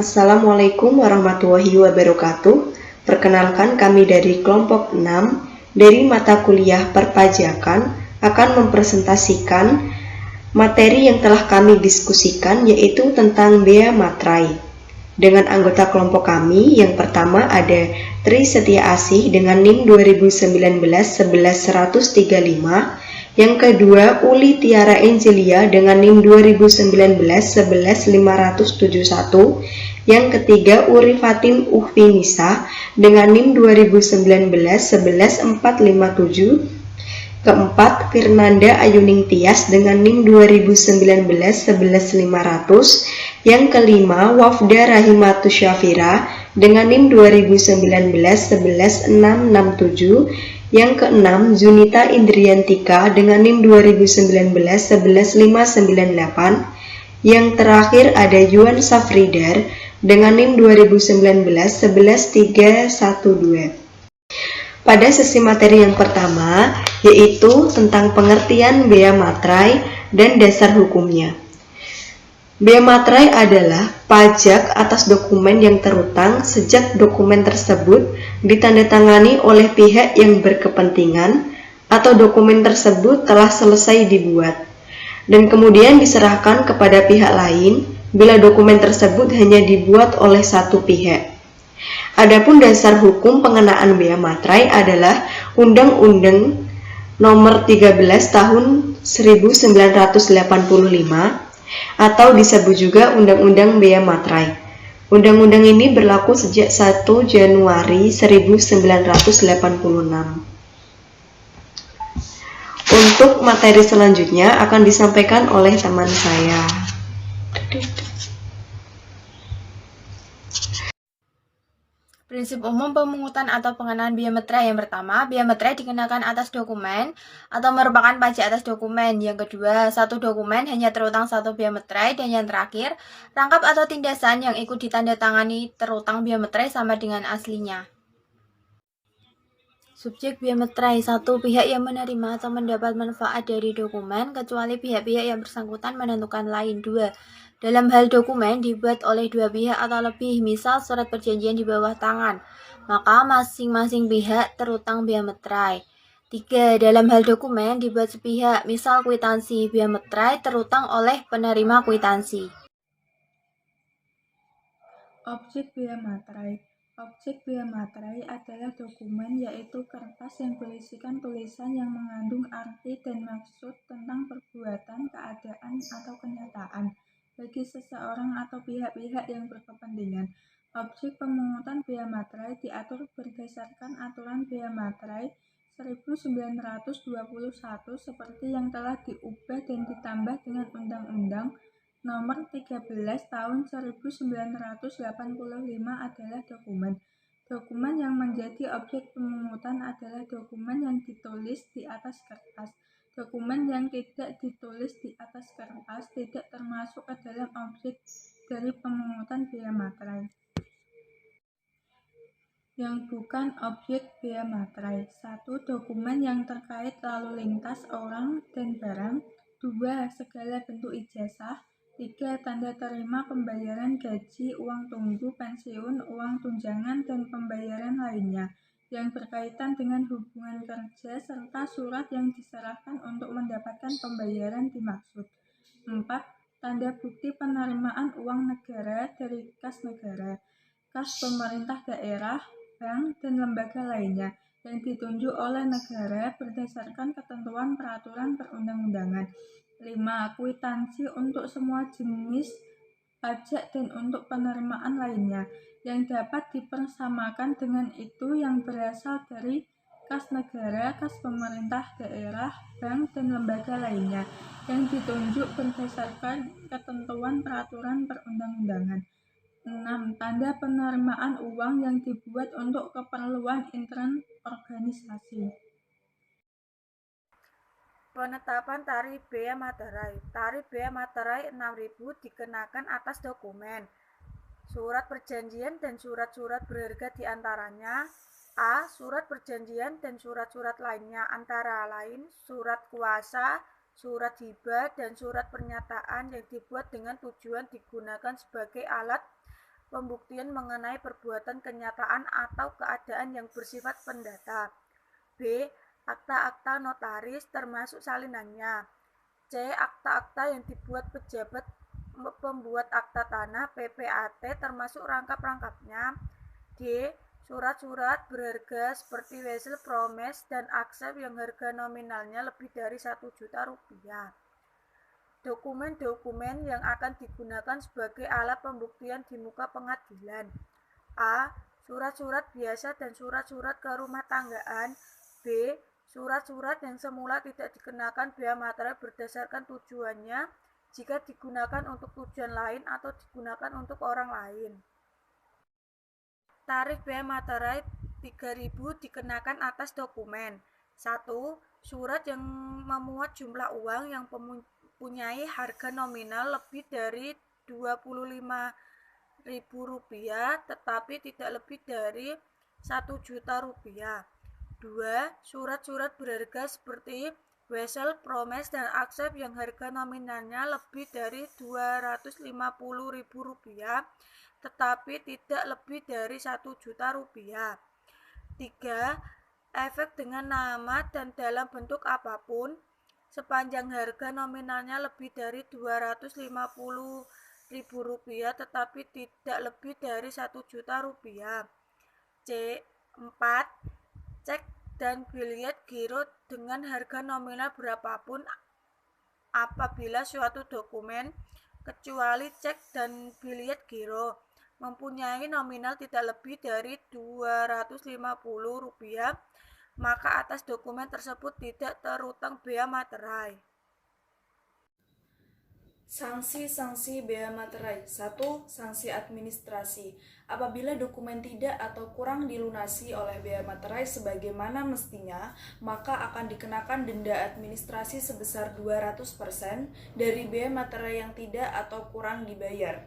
Assalamualaikum warahmatullahi wabarakatuh. Perkenalkan, kami dari kelompok 6 dari mata kuliah perpajakan akan mempresentasikan materi yang telah kami diskusikan, yaitu tentang bea materai. Dengan anggota kelompok kami, yang pertama ada Tri Setia Asih dengan NIM 2019-11135, yang kedua Uli Tiara Angelia dengan NIM 2019-11571, yang ketiga Uri Fatim Uhfi Nisa dengan NIM 2019-11457, keempat Firnanda Ayuning Tias dengan NIM 2019-11500, yang kelima Wafda Rahimatus Syafira dengan NIM 2019-11667, yang keenam Zunita Indriantika dengan NIM 2019-11598, yang terakhir ada Yuan Safridar dengan NIM 2019-11312. Pada sesi materi yang pertama, yaitu tentang pengertian bea materai dan dasar hukumnya. Bea materai adalah pajak atas dokumen yang terutang sejak dokumen tersebut ditandatangani oleh pihak yang berkepentingan atau dokumen tersebut telah selesai dibuat dan kemudian diserahkan kepada pihak lain bila dokumen tersebut hanya dibuat oleh satu pihak. Adapun dasar hukum pengenaan bea materai adalah Undang-Undang Nomor 13 Tahun 1985 atau disebut juga Undang-Undang Bea Materai. Undang-undang ini berlaku sejak 1 Januari 1986. Untuk materi selanjutnya akan disampaikan oleh teman saya. Prinsip umum pemungutan atau pengenaan bea materai. Yang pertama, bea materai dikenakan atas dokumen atau merupakan pajak atas dokumen. Yang kedua, satu dokumen hanya terutang satu bea materai. Dan yang terakhir, rangkap atau tindasan yang ikut ditandatangani terutang bea materai sama dengan aslinya. Subjek bea materai, satu pihak yang menerima atau mendapat manfaat dari dokumen, kecuali pihak-pihak yang bersangkutan menentukan lain. 2. Dalam hal dokumen dibuat oleh dua pihak atau lebih, misal surat perjanjian di bawah tangan, maka masing-masing pihak terutang bea materai. 3. Dalam hal dokumen dibuat sepihak, misal kwitansi, bea materai terutang oleh penerima kwitansi. Objek bea materai. Objek bea materai adalah dokumen, yaitu kertas yang berisikan tulisan yang mengandung arti dan maksud tentang perbuatan, keadaan, atau kenyataan bagi seseorang atau pihak-pihak yang berkepentingan. Objek pemungutan bea materai diatur berdasarkan Aturan Bea Materai 1921 seperti yang telah diubah dan ditambah dengan Undang-Undang Nomor 13 Tahun 1985 adalah dokumen. Dokumen yang menjadi objek pemungutan adalah dokumen yang ditulis di atas kertas. Dokumen yang tidak ditulis di atas kertas tidak termasuk ke dalam objek dari pemungutan bea materai. Yang bukan objek bea materai. 1. Dokumen yang terkait lalu lintas orang dan barang. 2. Segala bentuk ijazah. 3. Tanda terima pembayaran gaji, uang tunggu, pensiun, uang tunjangan, dan pembayaran lainnya yang berkaitan dengan hubungan kerja, serta surat yang diserahkan untuk mendapatkan pembayaran dimaksud. 4. Tanda bukti penerimaan uang negara dari kas negara, kas pemerintah daerah, bank, dan lembaga lainnya yang ditunjuk oleh negara berdasarkan ketentuan peraturan perundang-undangan. 5. Kwitansi untuk semua jenis pajak dan untuk penerimaan lainnya yang dapat dipersamakan dengan itu yang berasal dari kas negara, kas pemerintah daerah, bank, dan lembaga lainnya yang ditunjuk berdasarkan ketentuan peraturan perundang-undangan. 6. Tanda penerimaan uang yang dibuat untuk keperluan intern organisasi. Penetapan tarif bea materai. Tarif bea materai 6.000 dikenakan atas dokumen, surat perjanjian dan surat-surat berharga diantaranya A. Surat perjanjian dan surat-surat lainnya antara lain surat kuasa, surat hibah, dan surat pernyataan yang dibuat dengan tujuan digunakan sebagai alat pembuktian mengenai perbuatan kenyataan atau keadaan yang bersifat pendata. B. Akta-akta notaris termasuk salinannya. C. Akta-akta yang dibuat pejabat pembuat akta tanah PPAT termasuk rangkap-rangkapnya. D. Surat-surat berharga seperti wesel, promes, dan aksep yang harga nominalnya lebih dari 1 juta rupiah. Dokumen-dokumen yang akan digunakan sebagai alat pembuktian di muka pengadilan. A. Surat-surat biasa dan surat-surat kerumah tanggaan. B. Surat-surat yang semula tidak dikenakan bea materai berdasarkan tujuannya jika digunakan untuk tujuan lain atau digunakan untuk orang lain. Tarif bea materai 3.000 dikenakan atas dokumen. 1. Surat yang memuat jumlah uang yang mempunyai harga nominal lebih dari Rp25.000 tetapi tidak lebih dari 1 juta rupiah. 2. Surat-surat berharga seperti wesel, promes, dan aksep yang harga nominalnya lebih dari Rp250.000 tetapi tidak lebih dari 1 juta rupiah. 3. Efek dengan nama dan dalam bentuk apapun sepanjang harga nominalnya lebih dari Rp250.000 tetapi tidak lebih dari 1 juta rupiah. C. 4. Cek dan biliet giro dengan harga nominal berapapun apabila suatu dokumen kecuali cek dan biliet giro mempunyai nominal tidak lebih dari Rp250, maka atas dokumen tersebut tidak terutang bea materai. Sanksi-sanksi bea materai. 1. Sanksi administrasi. Apabila dokumen tidak atau kurang dilunasi oleh bea materai sebagaimana mestinya, maka akan dikenakan denda administrasi sebesar 200% dari bea materai yang tidak atau kurang dibayar.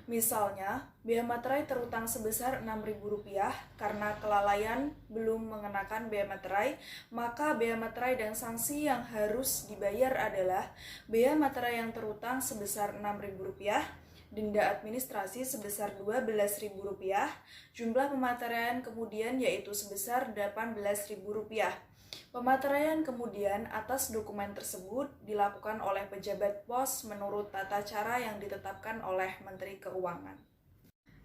Misalnya, bea materai terutang sebesar Rp6.000 karena kelalaian belum mengenakan bea materai, maka bea materai dan sanksi yang harus dibayar adalah bea materai yang terutang sebesar Rp6.000, denda administrasi sebesar Rp12.000, jumlah pemateraian kemudian yaitu sebesar Rp18.000. Pemateraian kemudian atas dokumen tersebut dilakukan oleh pejabat pos menurut tata cara yang ditetapkan oleh Menteri Keuangan.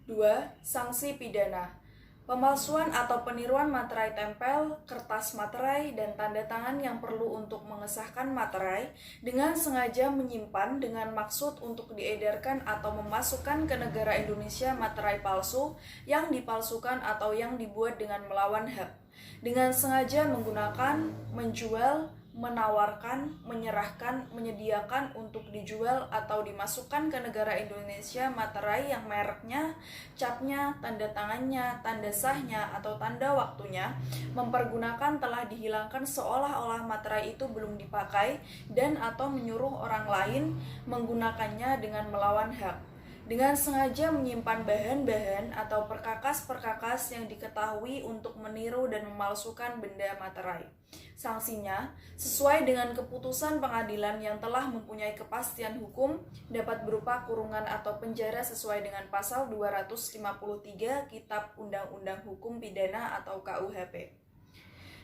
2. Sanksi pidana. Pemalsuan atau peniruan materai tempel, kertas materai, dan tanda tangan yang perlu untuk mengesahkan materai dengan sengaja menyimpan dengan maksud untuk diedarkan atau memasukkan ke negara Indonesia materai palsu yang dipalsukan atau yang dibuat dengan melawan hak. Dengan sengaja menggunakan, menjual, menawarkan, menyerahkan, menyediakan untuk dijual atau dimasukkan ke negara Indonesia materai yang mereknya, capnya, tanda tangannya, tanda sahnya, atau tanda waktunya mempergunakan telah dihilangkan seolah-olah materai itu belum dipakai dan atau menyuruh orang lain menggunakannya dengan melawan hak. Dengan sengaja menyimpan bahan-bahan atau perkakas-perkakas yang diketahui untuk meniru dan memalsukan benda materai. Sanksinya, sesuai dengan keputusan pengadilan yang telah mempunyai kepastian hukum, dapat berupa kurungan atau penjara sesuai dengan pasal 253 Kitab Undang-Undang Hukum Pidana atau KUHP.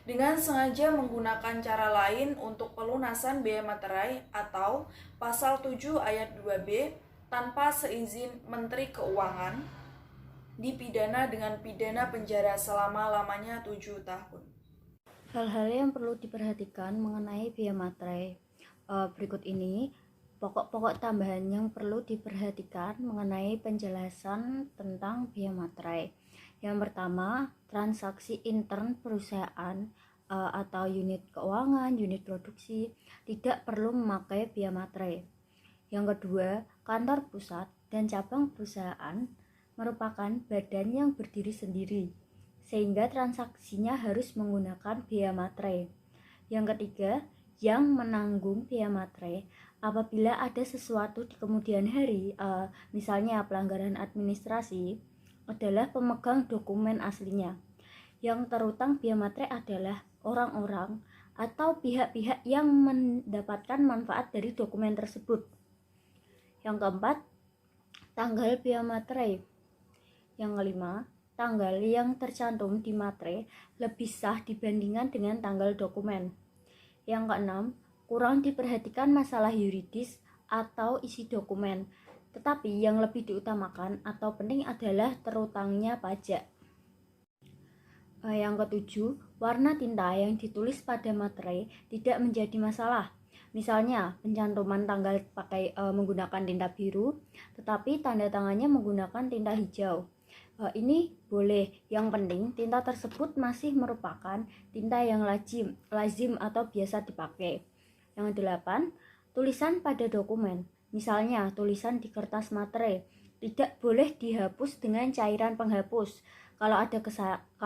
Dengan sengaja menggunakan cara lain untuk pelunasan bea materai atau pasal 7 ayat 2B tanpa seizin Menteri Keuangan, dipidana dengan pidana penjara selama-lamanya 7 tahun. Hal-hal yang perlu diperhatikan mengenai bea materai. Berikut ini pokok-pokok tambahan yang perlu diperhatikan mengenai penjelasan tentang bea materai. Yang pertama, transaksi intern perusahaan atau unit keuangan, unit produksi tidak perlu memakai bea materai. Yang kedua, kantor pusat dan cabang perusahaan merupakan badan yang berdiri sendiri, sehingga transaksinya harus menggunakan bea materai. Yang ketiga, yang menanggung bea materai apabila ada sesuatu di kemudian hari, misalnya pelanggaran administrasi, adalah pemegang dokumen aslinya. Yang terutang bea materai adalah orang-orang atau pihak-pihak yang mendapatkan manfaat dari dokumen tersebut. Yang keempat, tanggal bea materai. Yang kelima, tanggal yang tercantum di materai lebih sah dibandingkan dengan tanggal dokumen. Yang keenam, kurang diperhatikan masalah yuridis atau isi dokumen, tetapi yang lebih diutamakan atau penting adalah terutangnya pajak. Yang ketujuh, warna tinta yang ditulis pada materai tidak menjadi masalah. Misalnya, pencantuman tanggal menggunakan tinta biru, tetapi tanda tangannya menggunakan tinta hijau. Ini boleh, yang penting tinta tersebut masih merupakan tinta yang lazim atau biasa dipakai. Yang delapan, tulisan pada dokumen, misalnya tulisan di kertas materai, tidak boleh dihapus dengan cairan penghapus. Kalau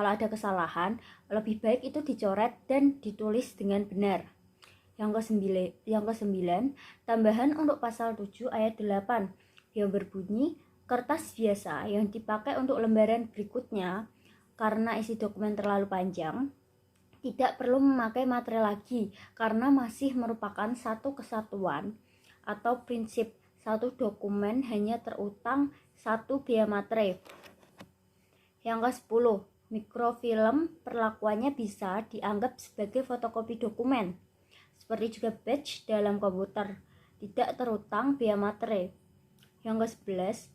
ada kesalahan, lebih baik itu dicoret dan ditulis dengan benar. Yang kesembilan, tambahan untuk pasal 7 ayat 8 yang berbunyi, kertas biasa yang dipakai untuk lembaran berikutnya karena isi dokumen terlalu panjang tidak perlu memakai materai lagi karena masih merupakan satu kesatuan atau prinsip. Satu dokumen hanya terutang satu biaya materai. Yang ke-10, mikrofilm perlakuannya bisa dianggap sebagai fotokopi dokumen, seperti juga batch dalam komputer, tidak terutang biaya materai. Yang ke-11,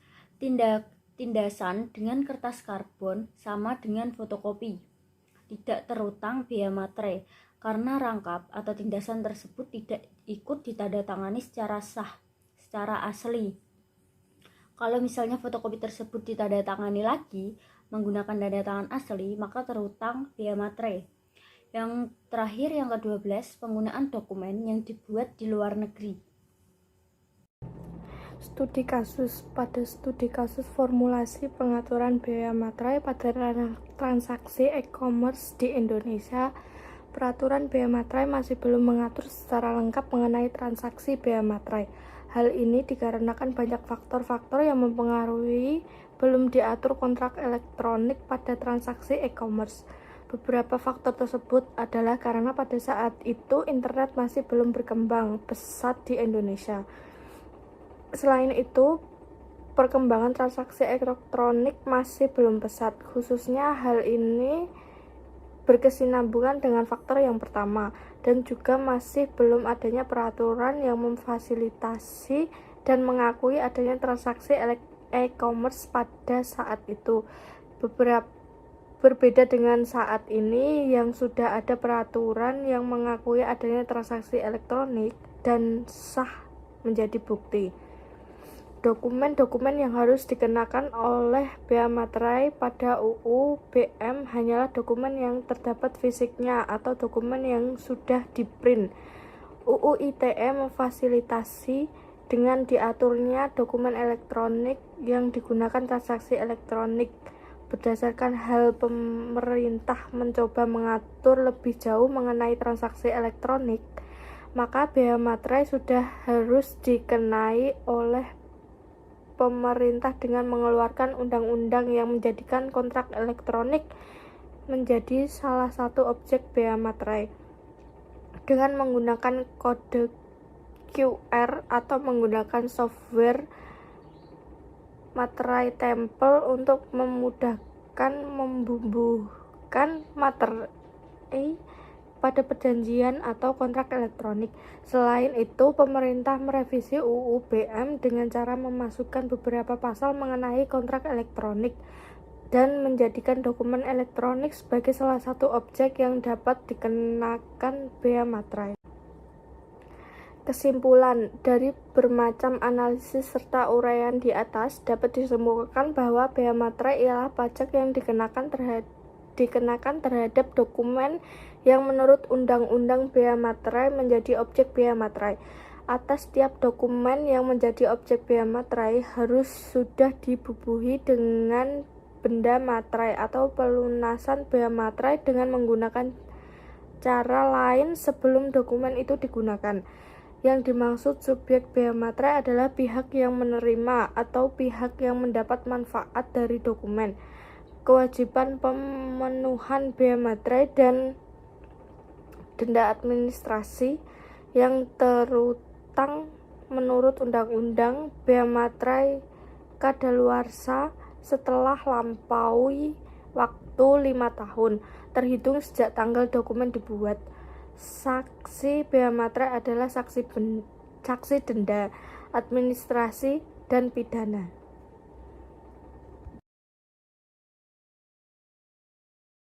tindasan dengan kertas karbon sama dengan fotokopi, tidak terutang biaya materai, karena rangkap atau tindasan tersebut tidak ikut ditandatangani secara sah, secara asli. Kalau misalnya fotokopi tersebut ditandatangani lagi menggunakan tanda tangan asli, maka terutang biaya materai. Yang terakhir, yang ke-12, penggunaan dokumen yang dibuat di luar negeri. Studi kasus. Pada studi kasus formulasi pengaturan biaya materai pada transaksi e-commerce di Indonesia, peraturan biaya materai masih belum mengatur secara lengkap mengenai transaksi biaya materai. Hal ini dikarenakan banyak faktor-faktor yang mempengaruhi belum diatur kontrak elektronik pada transaksi e-commerce. Beberapa faktor tersebut adalah karena pada saat itu internet masih belum berkembang pesat di Indonesia. Selain itu, perkembangan transaksi elektronik masih belum pesat. Khususnya hal ini berkesinambungan dengan faktor yang pertama, dan juga masih belum adanya peraturan yang memfasilitasi dan mengakui adanya transaksi e-commerce pada saat itu. Berbeda dengan saat ini yang sudah ada peraturan yang mengakui adanya transaksi elektronik dan sah menjadi bukti. Dokumen-dokumen yang harus dikenakan oleh bea materai pada UU BM hanyalah dokumen yang terdapat fisiknya atau dokumen yang sudah di-print. UU ITE memfasilitasi dengan diaturnya dokumen elektronik yang digunakan transaksi elektronik. Berdasarkan hal pemerintah mencoba mengatur lebih jauh mengenai transaksi elektronik, maka bea materai sudah harus dikenai oleh pemerintah dengan mengeluarkan undang-undang yang menjadikan kontrak elektronik menjadi salah satu objek bea materai. Dengan menggunakan kode QR atau menggunakan software materai tempel untuk memudahkan membubuhkan materai pada perjanjian atau kontrak elektronik. Selain itu, pemerintah merevisi UU BM dengan cara memasukkan beberapa pasal mengenai kontrak elektronik dan menjadikan dokumen elektronik sebagai salah satu objek yang dapat dikenakan bea materai. Kesimpulan dari bermacam analisis serta uraian di atas dapat disimpulkan bahwa bea materai ialah pajak yang dikenakan terhadap dokumen yang menurut Undang-Undang Bea Materai menjadi objek bea materai. Atas setiap dokumen yang menjadi objek bea materai harus sudah dibubuhi dengan benda materai atau pelunasan bea materai dengan menggunakan cara lain sebelum dokumen itu digunakan. Yang dimaksud subjek bea materai adalah pihak yang menerima atau pihak yang mendapat manfaat dari dokumen. Kewajiban pemenuhan bea materai dan denda administrasi yang terutang menurut Undang-Undang Bea Materai Kadaluarsa setelah lampaui waktu 5 tahun terhitung sejak tanggal dokumen dibuat. Saksi bea materai adalah saksi denda, administrasi, dan pidana.